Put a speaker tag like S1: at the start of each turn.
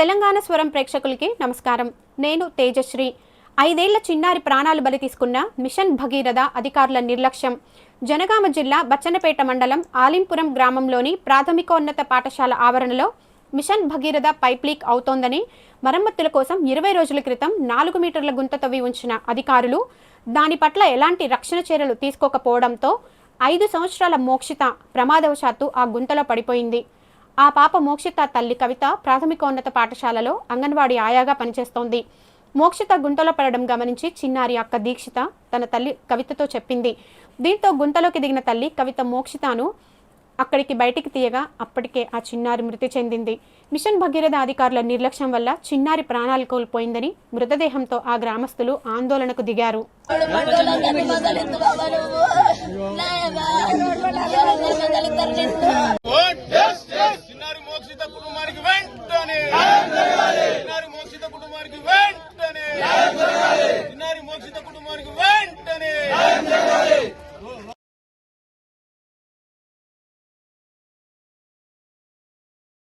S1: తెలంగాణ స్వరం ప్రేక్షకులకి నమస్కారం. నేను తేజశ్రీ. 5 ఏళ్ల చిన్నారి ప్రాణాలు బలి తీసుకున్న మిషన్ భగీరథ అధికారుల నిర్లక్ష్యం. జనగామ జిల్లా బచ్చన్నపేట మండలం ఆలింపురం గ్రామంలోని ప్రాథమికోన్నత పాఠశాల ఆవరణలో మిషన్ భగీరథ పైప్ లీక్ అవుతోందని మరమ్మతుల కోసం 20 రోజుల క్రితం 4 మీటర్ల గుంత తవ్వి ఉంచిన అధికారులు దాని పట్ల ఎలాంటి రక్షణ చర్యలు తీసుకోకపోవడంతో 5 సంవత్సరాల మోక్షిత ప్రమాదవశాత్తు ఆ గుంతలో పడిపోయింది. ఆ పాప మోక్షిత తల్లి కవిత ప్రాథమికోన్నత పాఠశాలలో అంగన్వాడీ ఆయాగా పనిచేస్తోంది. మోక్షిత గుంతలో పడడం గమనించి చిన్నారి అక్క దీక్షిత తన తల్లి కవితతో చెప్పింది. దీంతో గుంతలోకి దిగిన తల్లి కవిత మోక్షితను అక్కడికి బయటికి తీయగా అప్పటికే ఆ చిన్నారి మృతి చెందింది. మిషన్ భగీరథ అధికారుల నిర్లక్ష్యం వల్ల చిన్నారి ప్రాణాలు కోల్పోయిందని మృతదేహంతో ఆ గ్రామస్తులు ఆందోళనకు దిగారు.
S2: చిన్నారి మోక్షిత కుటుంబానికి వెంటనే